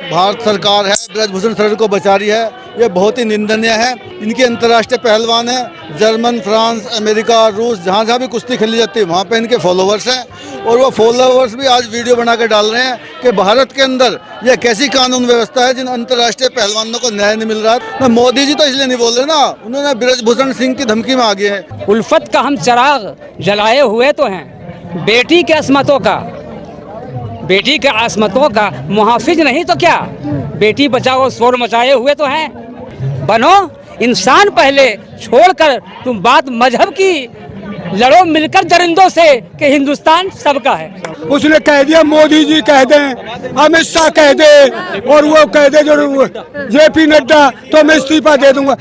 भारत सरकार है ब्रजभूषण शरण को बचा रही है, ये बहुत ही निंदनीय है। इनके अंतर्राष्ट्रीय पहलवान हैं, जर्मन, फ्रांस, अमेरिका, रूस, जहाँ जहाँ भी कुश्ती खेली जाती है वहाँ पे इनके फॉलोवर्स हैं। और वो फॉलोवर्स भी आज वीडियो बना के डाल रहे हैं कि भारत के अंदर यह कैसी कानून व्यवस्था है जिन अंतर्राष्ट्रीय पहलवानों को न्याय नहीं मिल रहा है। मोदी जी तो इसलिए नहीं बोल रहे ना, उन्होंने ब्रजभूषण सिंह की धमकी में आ गए हैं। उल्फत का हम चिराग जलाए हुए तो हैं, बेटी के असमतों का मुहाफिज नहीं तो क्या, बेटी बचाओ शोर मचाए हुए तो हैं। बनो इंसान पहले, छोड़कर तुम बात मजहब की, लड़ो मिलकर दरिंदों से कि हिंदुस्तान सबका है। उसने कह दिया मोदी जी कह दें, अमित शाह कह दे, और वो कह दे जो जेपी नड्डा, तो मैं इस्तीफा दे दूंगा।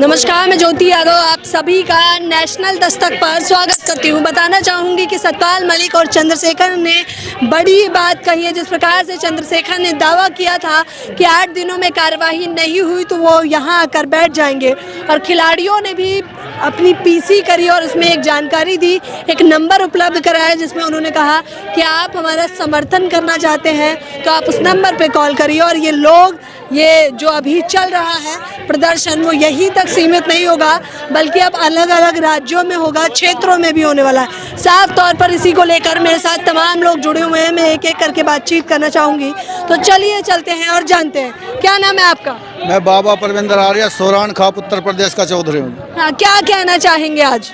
नमस्कार, मैं ज्योति यादव आप सभी का नेशनल दस्तक पर स्वागत करती हूँ। बताना चाहूँगी कि सतपाल मलिक और चंद्रशेखर ने बड़ी बात कही है। जिस प्रकार से चंद्रशेखर ने दावा किया था कि 8 दिनों में कार्यवाही नहीं हुई तो वो यहाँ आकर बैठ जाएंगे, और खिलाड़ियों ने भी अपनी पीसी करी और उसमें एक जानकारी दी, एक नंबर उपलब्ध कराया जिसमें उन्होंने कहा कि आप हमारा समर्थन करना चाहते हैं तो आप उस नंबर पर कॉल करिए। और ये लोग, ये जो अभी चल रहा है प्रदर्शन, वो यहीं तक सीमित नहीं होगा बल्कि अब अलग अलग राज्यों में होगा, क्षेत्रों में भी होने वाला है। साफ तौर पर इसी को लेकर मेरे साथ तमाम लोग जुड़े हुए हैं, मैं एक एक करके बातचीत करना चाहूँगी। तो चलिए चलते हैं और जानते हैं। क्या नाम है आपका? मैं बाबा परविंदर आर्य, सोरान खाप, उत्तर प्रदेश का चौधरी हूँ। हाँ, क्या कहना चाहेंगे आज?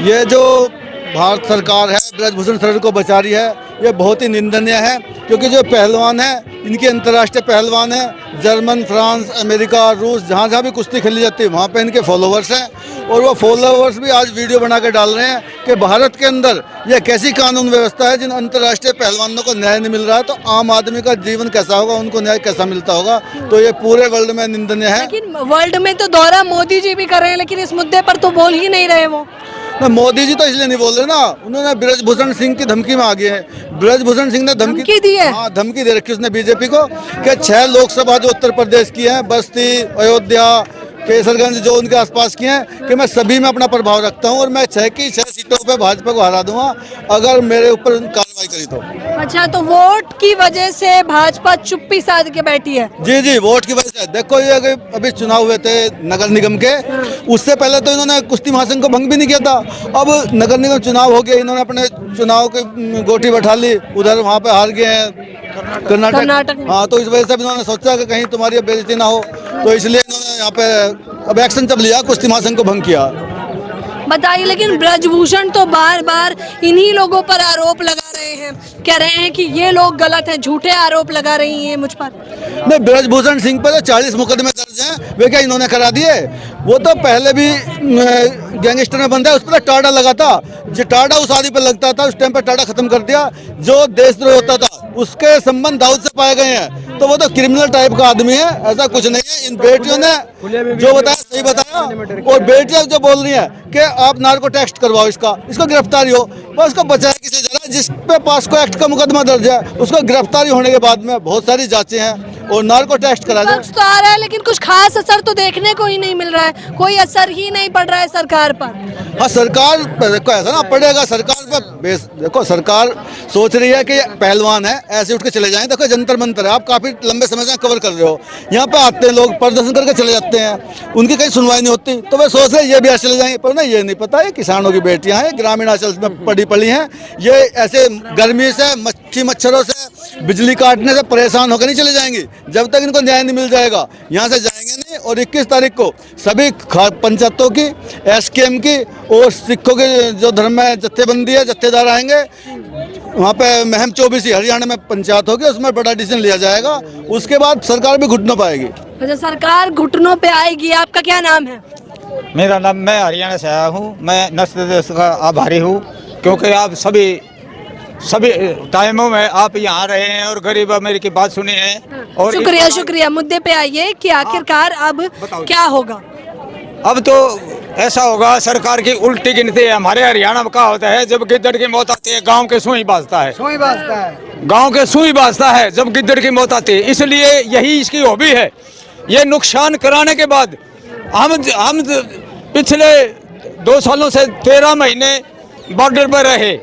ये जो भारत सरकार है ब्रजभूषण शरण को बचा रही है, ये बहुत ही निंदनीय है, क्योंकि जो पहलवान हैं इनके अंतर्राष्ट्रीय पहलवान हैं, जर्मन, फ्रांस, अमेरिका, रूस, जहाँ जहाँ भी कुश्ती खेली जाती है वहाँ पे इनके फॉलोवर्स हैं। और वो फॉलोवर्स भी आज वीडियो बना के डाल रहे हैं कि भारत के अंदर यह कैसी कानून व्यवस्था है जिन अंतर्राष्ट्रीय पहलवानों को न्याय नहीं मिल रहा है, तो आम आदमी का जीवन कैसा होगा, उनको न्याय कैसा मिलता होगा। तो ये पूरे वर्ल्ड में निंदनीय है। लेकिन वर्ल्ड में तो दौरा मोदी जी भी कर रहे हैं, लेकिन इस मुद्दे पर तो बोल ही नहीं रहे वो। मोदी जी तो इसलिए नहीं बोल रहे ना, उन्होंने ब्रजभूषण सिंह की धमकी में आ गए हैं। ब्रजभूषण सिंह ने धमकी दी है। हाँ, धमकी दे रखी उसने बीजेपी को कि 6 लोकसभा जो उत्तर प्रदेश की हैं, बस्ती, अयोध्या, केसरगंज, जो उनके आसपास की हैं, कि मैं सभी में अपना प्रभाव रखता हूँ और मैं 6 की 6 सीटों पे भाजपा को हरा दूंगा अगर मेरे ऊपर कार्रवाई करी तो। अच्छा, तो वोट की वजह से भाजपा चुप्पी साध के बैठी है? जी, वोट की वजह से। देखो, ये अभी चुनाव हुए थे नगर निगम के, उससे पहले तो इन्होंने कुश्ती महासंघ को भंग भी नहीं किया था। अब नगर निगम चुनाव हो गया, इन्होंने अपने चुनाव की गोटी बैठा ली, उधर वहाँ पे हार गए हैं कर्नाटक। हाँ, तो इस वजह से इन्होंने सोचा कि कहीं तुम्हारी बेइज्जती ना हो, तो इसलिए इन्होंने यहाँ पे अब एक्शन चल लिया, कुश्ती महासंघ को भंग किया। बताइए, लेकिन ब्रजभूषण तो बार बार इन्हीं लोगों पर आरोप लगा रहे हैं, कह रहे हैं कि ये लोग गलत हैं, झूठे आरोप लगा रही हैं मुझ पर। नहीं, ब्रजभूषण सिंह पर 40 मुकदमे दर्ज हैं, वे क्या इन्होंने करा दिए? वो तो पहले भी गैंगस्टर में बंदा है, उस पर टाड़ा लगा था, जो टाड़ा उस आदमी पर लगता था, उस टाइम पर टाड़ा खत्म कर दिया। जो देशद्रोह होता था उसके संबंध दाऊद से पाए गए हैं, तो वो तो क्रिमिनल टाइप का आदमी है, ऐसा कुछ नहीं है। इन बेटियों ने जो बताया सही बताया, और बेटियां जो बोल रही हैं कि आप नार्को टेस्ट करवाओ, इसको गिरफ्तारी हो, बस उसको बचाया किसी जगह। जिस पे पास को एक्ट का मुकदमा दर्ज है उसको गिरफ्तारी होने के बाद में बहुत सारी जांचें हैं और नार्को टेस्ट करा जाए। तो आ रहा है, लेकिन कुछ खास असर तो देखने को ही नहीं मिल रहा है, कोई असर ही नहीं पड़ रहा है सरकार पर। हाँ, सरकार देखो ऐसा ना पड़ेगा, सरकार पे देखो, सरकार सोच रही है कि पहलवान है ऐसे उठ के चले जाएं। देखो, जंतर मंतर है, आप काफी लंबे समय से कवर कर रहे हो, यहाँ पे आते हैं लोग, प्रदर्शन करके चले जाते हैं, उनकी कहीं सुनवाई नहीं होती, तो वे सोच रहे ये भी ऐसे चले जाएंगे। पर ना, ये नहीं पता है किसानों की बेटियां हैं, ग्रामीण अंचल में पड़ी हैं, ये ऐसे गर्मी से, मच्छरों से, बिजली काटने से परेशान होकर नहीं चले जाएंगे जब तक इनको न्याय नहीं मिल जाएगा। यहाँ से जाएंगे नहीं। और 21 तारीख को सभी पंचायतों की, SKM की और सिखों के जो धर्म में जत्थेबंदी है, जत्थेदार आएंगे वहाँ पे। महम 24 हरियाणा में पंचायत होगी, उसमें बड़ा डिसीजन लिया जाएगा। उसके बाद सरकार भी घुटनों पर आएगी। अच्छा, सरकार घुटनों पे आएगी। आपका क्या नाम है? मेरा नाम, मैं हरियाणा से आया हूँ, मैं नस्ल देश का आभारी हूँ, क्योंकि आप सभी टाइमों में आप यहाँ रहे हैं और गरीब मेरी की बात सुनी है। और शुक्रिया। मुद्दे पे आइए कि आखिरकार अब क्या होगा। अब तो ऐसा होगा, सरकार की उल्टी गिनती है। हमारे हरियाणा में क्या होता है, जब गिद्दड़ की मौत आती है गांव के सुई बाजता है, गांव के सुई बाजता है जब गिद्दड़ की मौत आती है। इसलिए यही इसकी हॉबी है। ये नुकसान कराने के बाद हम पिछले 2 सालों से 13 महीने बॉर्डर पर रहे,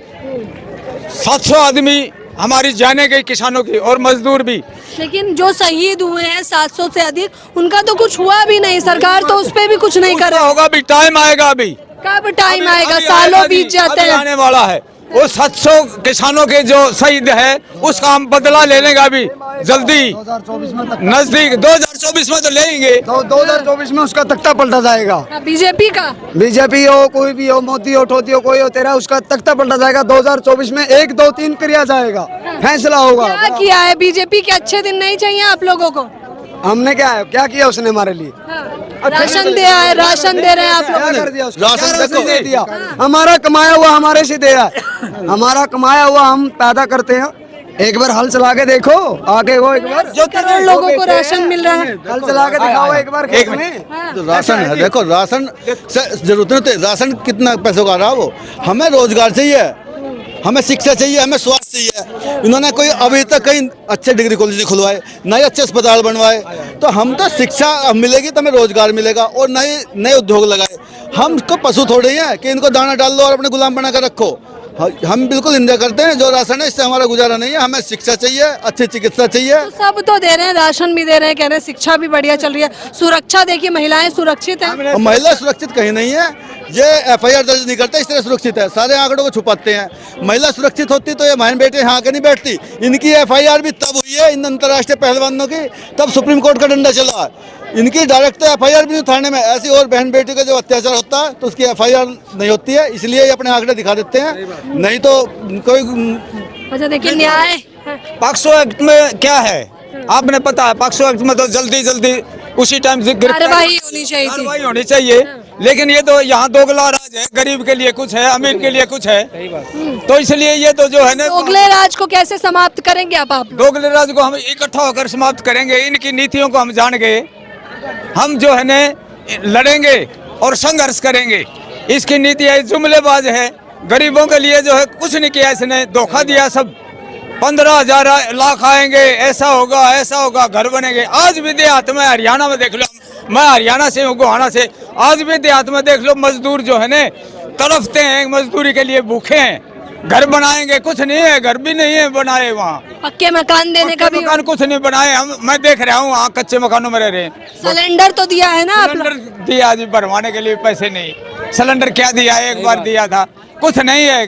700 आदमी हमारी जाने गई किसानों की और मजदूर भी। लेकिन जो शहीद हुए हैं 700 से अधिक, उनका तो कुछ हुआ भी नहीं, सरकार तो उस पे भी कुछ नहीं कर उसका होगा भी, टाइम आएगा अभी। कब टाइम अभी- आएगा? अभी सालों आएगा बीत जी, जाते अभी हैं। आने वाला है। वो 700 किसानों के जो शहीद है उसका हम बदला लेने का भी जल्दी 2024 में तक नजदीक 2024 में तो लेंगे। 2024 में उसका तख्ता पलटा जाएगा। बीजेपी का बीजेपी हो, कोई भी हो, मोदी हो, ठोती हो, कोई हो, तेरा उसका तख्ता पलटा जाएगा। 2024 में 1 2 3 किया जाएगा, फैसला होगा। क्या किया है बीजेपी के? अच्छे दिन नहीं चाहिए आप लोगों को? हमने क्या किया उसने हमारे लिए? राशन दिया है, राशन दे रहे हैं आप लोग। क्या कर दिया उसको? राशन क्या देखो। दे दिया? हमारा कमाया हुआ हमारे से दिया, हमारा कमाया हुआ हम पैदा करते हैं। एक बार हल चला के देखो, आगे वो एक बार जो करोड़ लोगों को राशन मिल रहा है। हल चला के दिखाओ एक बार खेत में। जो राशन है, देखो राशन से जरूरत नहीं होती। राशन कितना पैसों का रहा वो, हमें रोजगार चाहिए, हमें शिक्षा चाहिए, हमें स्वास्थ्य चाहिए। इन्होंने कोई अभी तक कहीं अच्छे डिग्री कॉलेज नहीं खुलवाए, ना ही अच्छे अस्पताल बनवाए। तो हम तो शिक्षा मिलेगी तो हमें रोजगार मिलेगा और नए उद्योग लगाए। हमको पशु थोड़े ही हैं कि इनको दाना डाल दो और अपने गुलाम बना कर रखो। हम बिल्कुल निंदा करते हैं, जो राशन है इससे हमारा गुजारा नहीं है। हमें शिक्षा चाहिए, अच्छी चिकित्सा चाहिए। तो सब तो दे रहे हैं, राशन भी दे रहे हैं, कह रहे हैं शिक्षा भी बढ़िया चल रही है। सुरक्षा देखिए, महिलाएं सुरक्षित हैं। और महिला सुरक्षित कहीं नहीं है। ये एफआईआर दर्ज नहीं करते, इस तरह सुरक्षित है। सारे आंकड़ों को छुपाते हैं। महिला सुरक्षित होती तो ये बहन बेटे यहाँ आके नहीं बैठती। इनकी एफआईआर भी तब हुई है इन अंतर्राष्ट्रीय पहलवानों की, तब सुप्रीम कोर्ट का डंडा चला। इनकी डायरेक्ट तो एफआईआर भी नहीं थाने में। ऐसी और बहन बेटी का जब अत्याचार होता है तो उसकी एफआईआर नहीं होती है, इसलिए ये अपने आंकड़े दिखा देते हैं। नहीं तो कोई अच्छा देखिए, न्याय पॉक्सो एक्ट में क्या है आपने पता है? पॉक्सो एक्ट में तो जल्दी उसी टाइम से कार्रवाई होनी चाहिए थी। कार्रवाई होनी चाहिए। लेकिन ये तो यहाँ दोगला राज है, गरीब के लिए कुछ है, अमीर के लिए कुछ है। तो इसलिए ये तो जो है ना, दोगले राज को कैसे समाप्त करेंगे आप लोग? दोगले राज को हम इकट्ठा होकर समाप्त करेंगे। इनकी नीतियों को हम जान गए, हम जो है न लड़ेंगे और संघर्ष करेंगे। इसकी नीतियाँ जुमलेबाज है, गरीबों के लिए जो है कुछ नहीं किया इसने, धोखा दिया। सब 15,000 लाख आएंगे, ऐसा होगा, घर बनेंगे। आज भी देहात में, हरियाणा में देख लो, मैं हरियाणा से हूँ, गोहाना से, आज भी देहात में देख लो, मजदूर जो है न तड़पते हैं, मजदूरी के लिए भूखे हैं। घर बनाएंगे, कुछ नहीं है, घर भी नहीं है बनाए वहाँ। पक्के मकान देने का भी मकान कुछ नहीं बनाए। मैं देख रहा हूँ वहाँ कच्चे मकानों में रह रहे हैं। सिलेंडर तो दिया है ना आप लोग? सिलेंडर दिया जी, भरवाने के लिए पैसे नहीं। सिलेंडर क्या दिया है? एक बार दिया था, कुछ नहीं है।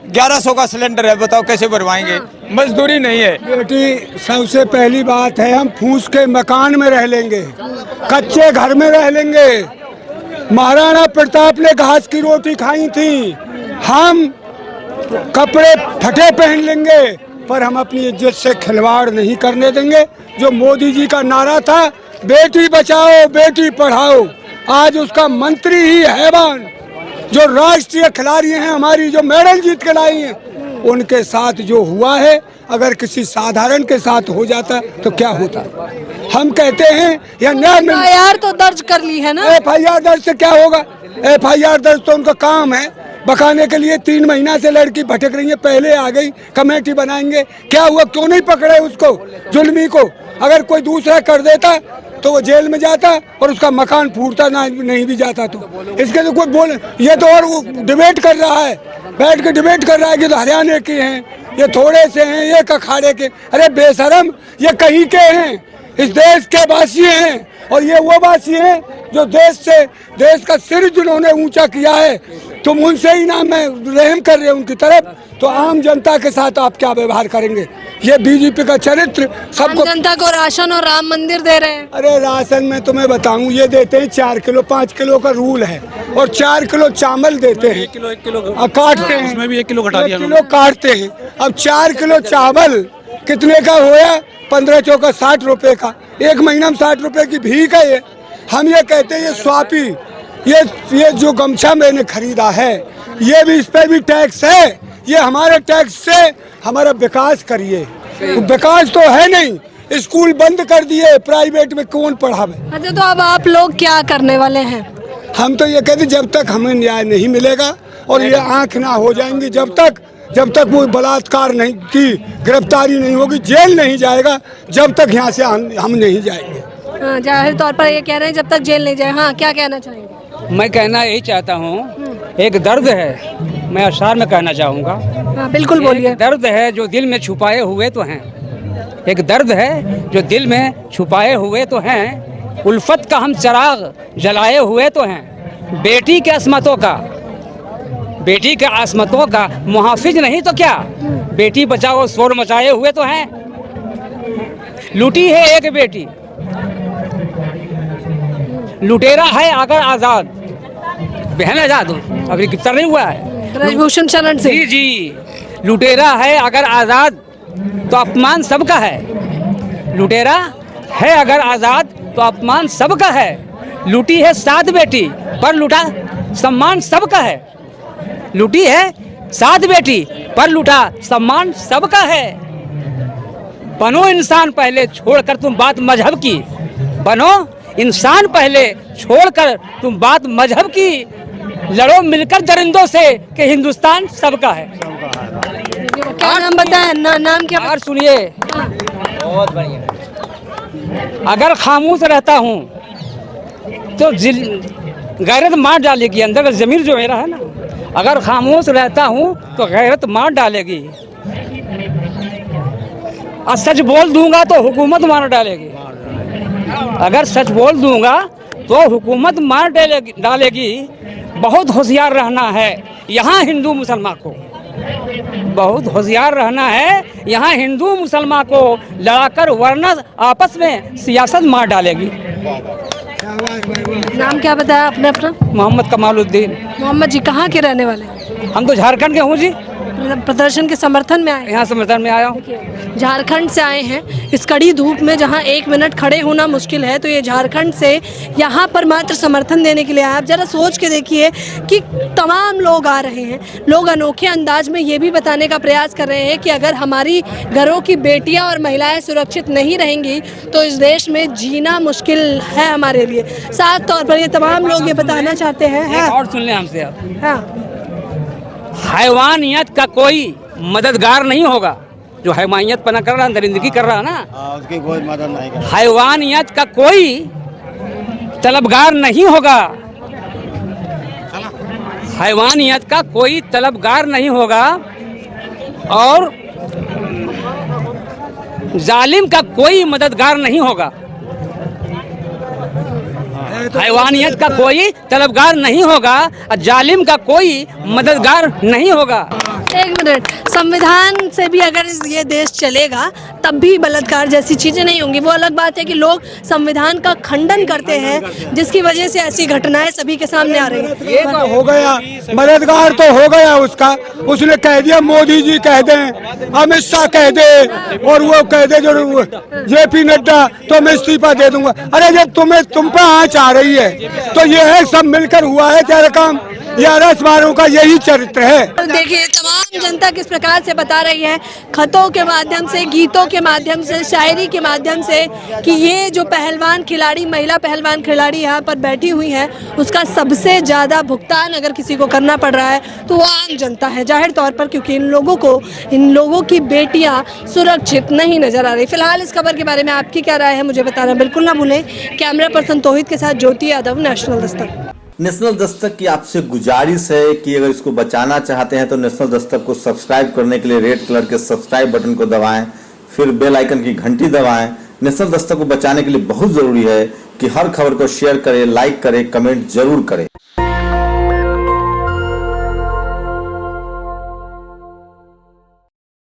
1100 का सिलेंडर है, बताओ कैसे भरवाएंगे? मजदूरी नहीं है। बेटी, सबसे पहली बात है, हम फूस के मकान में रह लेंगे, कच्चे घर में रह लेंगे। महाराणा प्रताप ने घास की रोटी खाई थी, हम कपड़े फटे पहन लेंगे, पर हम अपनी इज्जत से खिलवाड़ नहीं करने देंगे। जो मोदी जी का नारा था, बेटी बचाओ बेटी पढ़ाओ, आज उसका मंत्री ही हैवान, जो राष्ट्रीय खिलाड़ी हैं हमारी, जो मेडल जीत के लाई हैं, उनके साथ जो हुआ है, अगर किसी साधारण के साथ हो जाता तो क्या होता? हम कहते हैं या न्याय एफआईआर तो दर्ज कर ली है ना? एफआईआर दर्ज से क्या होगा? एफआईआर दर्ज तो उनका काम है, बकाने के लिए 3 महीना से लड़की भटक रही है, पहले आ गई, कमेटी बनाएंगे। क्या हुआ? क्यों नहीं पकड़े उसको, जुल्मी को? अगर कोई दूसरा कर देता तो वो जेल में जाता और उसका मकान फूटता ना, नहीं भी जाता तो। इसके तो कोई बोले, ये तो और वो डिबेट कर रहा है, बैठ के डिबेट कर रहा है कि तो हरियाणा के हैं, ये थोड़े से हैं, ये अखाड़े के। अरे बेशरम, ये कहीं के हैं, इस देश के वासी हैं, और ये वो वासी हैं जो देश का सिर जिन्होंने ऊंचा किया है। तुम उनसे ही ना मैं रहम कर रहे उनकी तरफ, तो आम जनता के साथ आप क्या व्यवहार करेंगे? ये बीजेपी का चरित्र सबको। जनता को राशन और राम मंदिर दे रहे हैं। अरे राशन में तुम्हें बताऊं, ये देते हैं 4 किलो 5 किलो का रूल है, और 4 किलो चावल देते हैं, 1 किलो काटते हैं, उसमें भी 1 किलो घटा दिया, 1 किलो काटते हैं। अब 4 किलो चावल कितने का होया? 15 चौका 60 रुपए का, 1 महीना में 60 रुपए की भीख है ये। हम ये कहते हैं, ये स्वापी, ये जो गमछा मैंने खरीदा है, ये भी, इस पे भी टैक्स है। ये हमारे टैक्स से हमारा विकास करिए। विकास तो है नहीं, स्कूल बंद कर दिए, प्राइवेट में कौन पढ़ावे? अच्छा, तो अब आप लोग क्या करने वाले हैं? हम तो ये कहते, जब तक हमें न्याय नहीं मिलेगा और ये आंख ना हो जाएंगी, जब तक वो बलात्कार नहीं की गिरफ्तारी नहीं होगी, जेल नहीं जाएगा, जब तक यहाँ से हम नहीं जाएंगे। हाँ, जाहिर तौर पर ये कह रहे हैं जब तक जेल नहीं जाए। हाँ, क्या कहना चाहेंगे? मैं कहना यही चाहता हूँ, एक दर्द है, मैं अशार में कहना चाहूँगा। हाँ, बिल्कुल बोलिए। एक दर्द है जो दिल में छुपाए हुए तो हैं, एक दर्द है जो दिल में छुपाए हुए तो हैं, उल्फत का हम चिराग जलाए हुए तो हैं। बेटी के अस्मतों का मुहाफिज नहीं तो क्या, बेटी बचाओ शोर मचाए हुए तो हैं। लूटी है एक बेटी, लुटेरा है अगर आज़ाद, बहन आज़ाद अभी गिरफ्तार नहीं हुआ है ब्रजभूषण शरण जी सिंह। जी। लुटेरा है अगर आज़ाद तो अपमान सबका है, लुटेरा है अगर आज़ाद तो अपमान सबका है। लूटी है 7 बेटी पर लूटा सम्मान सबका है, लूटी है 7 बेटी पर लूटा सम्मान सबका है। बनो इंसान पहले छोड़कर तुम बात मजहब की, बनो इंसान पहले छोड़कर तुम बात मजहब की, लड़ो मिलकर दरिंदों से कि हिंदुस्तान सबका है। क्या नाम बताया? नाम क्या? और सुनिए, अगर खामोश रहता हूँ तो गैरत मार डालेगी, अंदर का ज़मीर जो मेरा है ना, अगर खामोश रहता हूँ तो गैरत मार डालेगी, और सच बोल दूंगा तो हुकूमत मार डालेगी। अगर सच बोल दूंगा तो हुकूमत मार डालेगी। बहुत होशियार रहना है यहाँ हिंदू मुसलमान को, बहुत होशियार रहना है यहाँ हिंदू मुसलमान को, लड़ाकर वरना आपस में सियासत मार डालेगी। नाम क्या बताया आपने अपना? मोहम्मद कमालुद्दीन। मोहम्मद जी कहाँ के रहने वाले हैं? हम तो झारखंड के हूँ जी, प्रदर्शन के समर्थन में आए हैं? यहाँ समर्थन में आया हूँ। झारखंड से आए हैं इस कड़ी धूप में जहाँ 1 मिनट खड़े होना मुश्किल है, तो ये झारखंड से यहाँ पर मात्र समर्थन देने के लिए आए। आप जरा सोच के देखिए कि तमाम लोग आ रहे हैं, लोग अनोखे अंदाज में ये भी बताने का प्रयास कर रहे हैं कि अगर हमारी घरों की बेटियाँ और महिलाएं सुरक्षित नहीं रहेंगी तो इस देश में जीना मुश्किल है हमारे लिए। साफ तौर पर ये तमाम लोग ये बताना चाहते हैं। और सुन लें हमसे आप, हाँ, हैवानियत का कोई मददगार नहीं होगा, जो हैवानियत पना कर रहा है, दरिंदगी कर रहा है ना, उसकी कोई मदद नहीं कर। हैवानियत का कोई तलबगार नहीं होगा, हैवानियत का कोई तलबगार नहीं होगा, और जालिम का कोई मददगार नहीं होगा। हैवानियत का कोई तलबगार नहीं होगा और जालिम का कोई मददगार नहीं होगा। 1 मिनट, संविधान से भी अगर ये देश चलेगा तब भी बलात्कार जैसी चीज़ें नहीं होंगी। वो अलग बात है कि लोग संविधान का खंडन करते हैं जिसकी वजह से ऐसी घटनाएं सभी के सामने आ रही हैं। ये तो हो गया, मददगार तो हो गया उसका, उसने कह दिया मोदी जी कह दें, अमित शाह कह दे, और वो कह दे जो JP नड्डा तो मैं इस्तीफा दे दूंगा। अरे जब तुम पे आँच आ रही है तो ये है सब मिलकर हुआ है तेरा काम, ये अरसमारों का यही चरित्र है। देखिए तमाम जनता किस प्रकार से बता रही है, खतों के माध्यम से, गीतों के माध्यम से, शायरी के माध्यम से, कि ये जो पहलवान खिलाड़ी, महिला पहलवान खिलाड़ी यहाँ पर बैठी हुई है, उसका सबसे ज़्यादा भुगतान अगर किसी को करना पड़ रहा है तो वो आम जनता है, जाहिर तौर पर, क्योंकि इन लोगों की बेटियाँ सुरक्षित नहीं नजर आ रही। फिलहाल इस खबर के बारे में आपकी क्या राय है मुझे बताना बिल्कुल ना भूलें। कैमरा पर्सन तौहीद के साथ ज्योति यादव, नेशनल दस्तक। नेशनल दस्तक की आपसे गुजारिश है कि अगर इसको बचाना चाहते हैं तो नेशनल दस्तक को सब्सक्राइब करने के लिए रेड कलर के सब्सक्राइब बटन को दबाएं, फिर बेल आइकन की घंटी दबाएं। नेशनल दस्तक को बचाने के लिए बहुत जरूरी है कि हर खबर को शेयर करें, लाइक करें, कमेंट जरूर करें।